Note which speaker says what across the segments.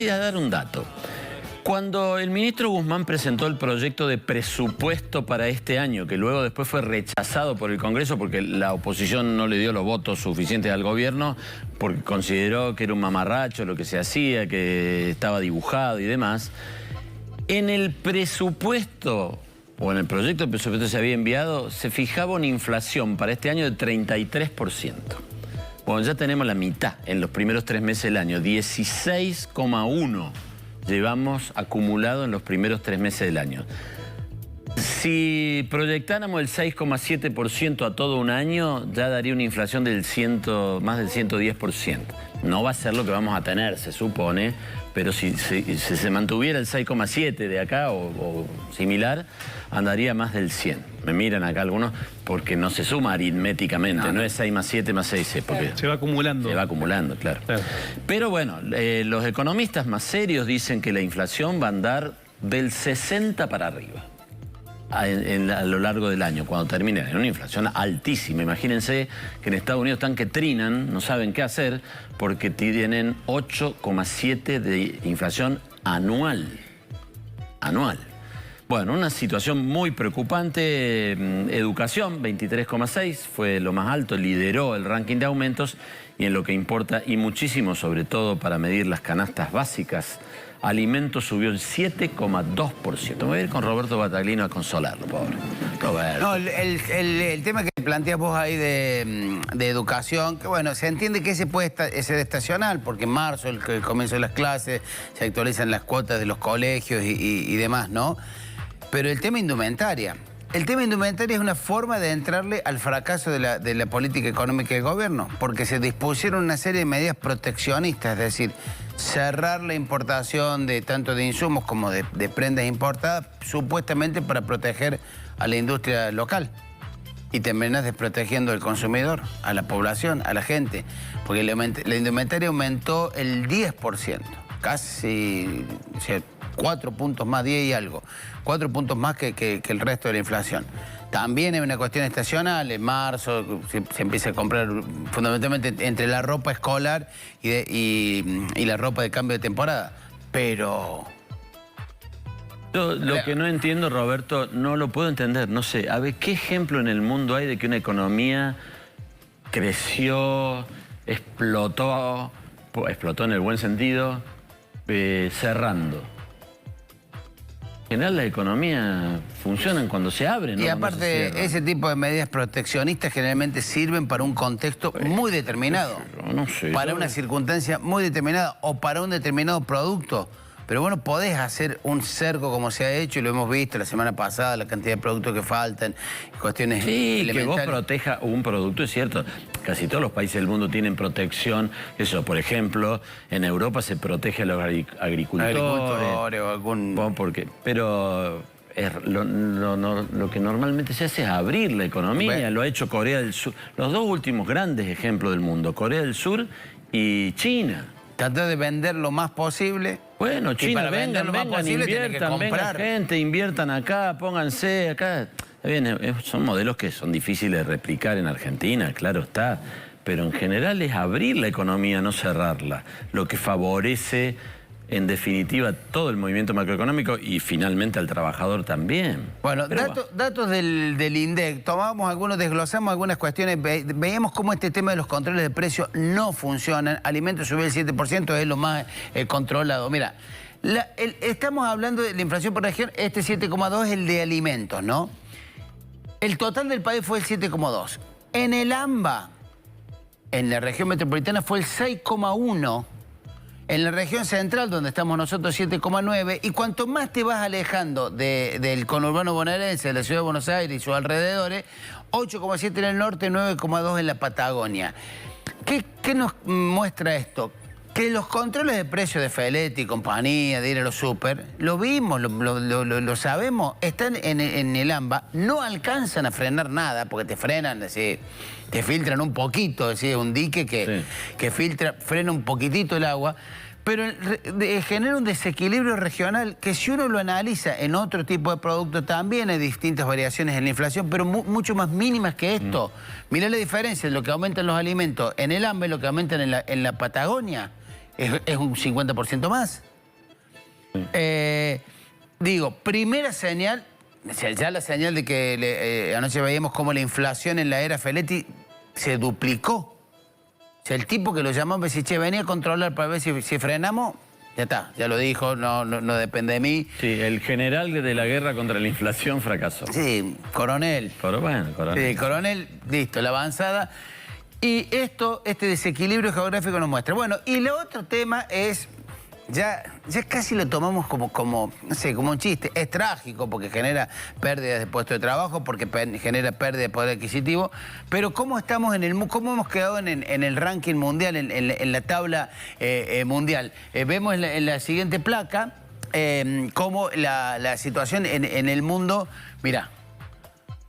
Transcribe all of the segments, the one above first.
Speaker 1: Voy a dar un dato. Cuando el ministro Guzmán presentó el proyecto de presupuesto para este año, que luego después fue rechazado por el Congreso porque la oposición no le dio los votos suficientes al gobierno, porque consideró que era un mamarracho lo que se hacía, que estaba dibujado y demás, en el presupuesto, o en el proyecto de presupuesto que se había enviado, se fijaba una inflación para este año de 33%. Bueno, ya tenemos la mitad en los primeros 3 meses del año, 16,1 llevamos acumulado en los primeros 3 meses del año. Si proyectáramos el 6,7% a todo un año, ya daría una inflación del más del 110%. No va a ser lo que vamos a tener, se supone, pero si se mantuviera el 6,7 de acá o similar, andaría más del 100. Me miran acá algunos porque no se suma aritméticamente, no es 6 más 7 más 6, porque
Speaker 2: se va acumulando.
Speaker 1: Se va acumulando, claro. Pero bueno, los economistas más serios dicen que la inflación va a andar del 60 para arriba a lo largo del año, cuando termine. Es una inflación altísima. Imagínense que en Estados Unidos están que trinan, no saben qué hacer, porque tienen 8,7 de inflación anual. Bueno, una situación muy preocupante. Educación, 23,6, fue lo más alto, lideró el ranking de aumentos, y en lo que importa, y muchísimo, sobre todo para medir las canastas básicas, alimentos subió el 7,2%. Me voy a ir con Roberto Bataglino a consolarlo, pobre. Roberto.
Speaker 3: No, el tema que planteas vos ahí de educación, que bueno, se entiende que ese puede ser estacional, porque en marzo, el comienzo de las clases, se actualizan las cuotas de los colegios y demás, ¿no? Pero el tema indumentaria. El tema indumentaria es una forma de entrarle al fracaso de la política económica del gobierno, porque se dispusieron una serie de medidas proteccionistas, es decir, cerrar la importación de tanto de insumos como de prendas importadas, supuestamente para proteger a la industria local. Y terminas desprotegiendo al consumidor, a la población, a la gente, porque la indumentaria aumentó el 10%, casi, o sea, 4 puntos más, 10 y algo. 4 puntos más que el resto de la inflación. También es una cuestión estacional. En marzo se empieza a comprar fundamentalmente entre la ropa escolar y la ropa de cambio de temporada. Pero...
Speaker 1: Yo lo que no entiendo, Roberto, no lo puedo entender. No sé, a ver, ¿qué ejemplo en el mundo hay de que una economía creció, explotó en el buen sentido, cerrando? En general, la economía funciona cuando se abre, ¿no?
Speaker 3: Y aparte, ese tipo de medidas proteccionistas generalmente sirven para un contexto muy determinado.
Speaker 1: No sé.
Speaker 3: Para una circunstancia muy determinada o para un determinado producto. Pero bueno, podés hacer un cerco como se ha hecho, y lo hemos visto la semana pasada, la cantidad de productos que faltan, cuestiones elementales.
Speaker 1: Que vos protejas un producto, es cierto. Casi todos los países del mundo tienen protección. Eso, por ejemplo, en Europa se protege a los agricultores.
Speaker 3: O algún...
Speaker 1: Pero lo que normalmente se hace es abrir la economía. Bueno. Lo ha hecho Corea del Sur. Los dos últimos grandes ejemplos del mundo, Corea del Sur y China.
Speaker 3: Tratar de vender lo más posible.
Speaker 1: Bueno, China, vengan, inviertan, vengan gente, inviertan acá, pónganse acá. Bien, son modelos que son difíciles de replicar en Argentina, claro está. Pero en general es abrir la economía, no cerrarla. Lo que favorece, en definitiva, todo el movimiento macroeconómico y finalmente al trabajador también.
Speaker 3: Bueno, datos del INDEC, tomamos algunos, desglosamos algunas cuestiones, veíamos cómo este tema de los controles de precios no funcionan. Alimentos subió el 7%, es lo más controlado. Mira, estamos hablando de la inflación por región, este 7,2 es el de alimentos, ¿no? El total del país fue el 7,2. En el AMBA, en la región metropolitana, fue el 6,1. En la región central, donde estamos nosotros, 7,9. Y cuanto más te vas alejando del conurbano bonaerense, de la ciudad de Buenos Aires y sus alrededores, 8,7 en el norte, 9,2 en la Patagonia. ¿Qué nos muestra esto? Que los controles de precios de Feletti y compañía, de ir a los súper, lo vimos, lo sabemos, están en el AMBA, no alcanzan a frenar nada, porque te frenan, te filtran un poquito, es un dique que frena un poquitito el agua, pero genera un desequilibrio regional que, si uno lo analiza en otro tipo de productos, también hay distintas variaciones en la inflación, pero mucho más mínimas que esto. Mirá la diferencia de lo que aumentan los alimentos en el AMBA y lo que aumentan en la Patagonia. Es un 50% más. Digo, primera señal, ya la señal de que anoche veíamos cómo la inflación en la era Feletti se duplicó. O sea, el tipo que lo llamó me decía, che, venía a controlar para ver si frenamos, ya está, ya lo dijo, no depende de mí.
Speaker 1: Sí, el general de la guerra contra la inflación fracasó.
Speaker 3: Sí, coronel.
Speaker 1: Pero bueno, coronel.
Speaker 3: Sí, coronel, listo, la avanzada. Y este desequilibrio geográfico nos muestra. Bueno, y el otro tema es, ya casi lo tomamos como, no sé, como un chiste. Es trágico porque genera pérdidas de puestos de trabajo, porque genera pérdida de poder adquisitivo. Pero ¿cómo estamos cómo hemos quedado en el ranking mundial, en la tabla mundial? Vemos en la siguiente placa cómo la situación en el mundo, mirá,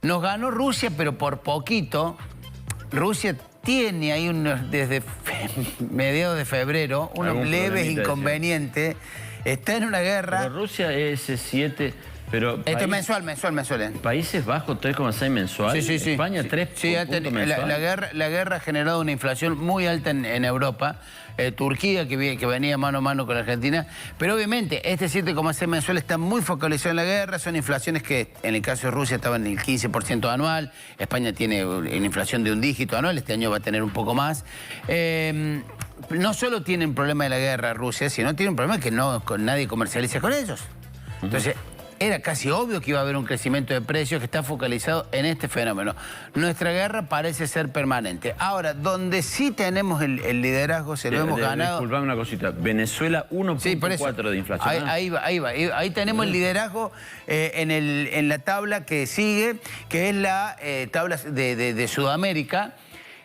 Speaker 3: nos ganó Rusia, pero por poquito. Rusia tiene ahí desde mediados de febrero unos leves inconvenientes. Está en una guerra.
Speaker 1: Pero Rusia es 7, pero...
Speaker 3: Esto es mensual.
Speaker 1: Países Bajos 3,6 mensual.
Speaker 3: Sí.
Speaker 1: España 3 puntos mensual.
Speaker 3: La guerra ha generado una inflación muy alta en Europa. Turquía, que venía mano a mano con Argentina. Pero obviamente este 7,6 mensual está muy focalizado en la guerra. Son inflaciones que en el caso de Rusia estaban en el 15% anual. España tiene una inflación de un dígito anual. Este año va a tener un poco más. No solo tienen problema de la guerra Rusia, sino tienen un problema que nadie comercializa con ellos. Entonces, era casi obvio que iba a haber un crecimiento de precios que está focalizado en este fenómeno. Nuestra guerra parece ser permanente. Ahora, donde sí tenemos el liderazgo, se lo hemos ganado...
Speaker 1: Disculpame una cosita. Venezuela 1,4 de inflación.
Speaker 3: Ahí tenemos el liderazgo en la tabla que sigue, que es la tabla de Sudamérica.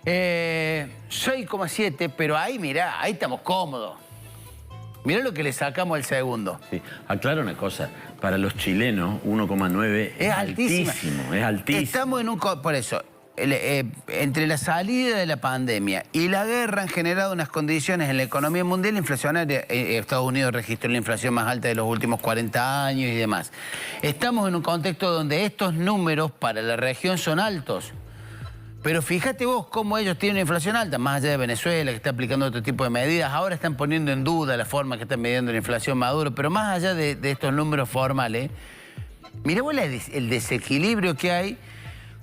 Speaker 3: 6,7, pero ahí, mirá, ahí estamos cómodos. Mirá lo que le sacamos al segundo.
Speaker 1: Sí. Aclaro una cosa, para los chilenos 1,9 es altísimo, es altísimo.
Speaker 3: Estamos en por eso, entre la salida de la pandemia y la guerra han generado unas condiciones en la economía mundial inflacionaria. Estados Unidos registró la inflación más alta de los últimos 40 años y demás. Estamos en un contexto donde estos números para la región son altos. Pero fíjate vos cómo ellos tienen una inflación alta, más allá de Venezuela, que está aplicando otro tipo de medidas. Ahora están poniendo en duda la forma que están midiendo la inflación Maduro, pero más allá de estos números formales, mirá vos el desequilibrio que hay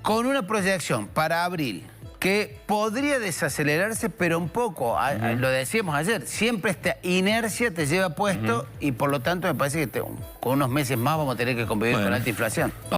Speaker 3: con una proyección para abril que podría desacelerarse, pero un poco. Lo decíamos ayer, siempre esta inercia te lleva puesto y por lo tanto me parece que con unos meses más vamos a tener que convivir con alta inflación.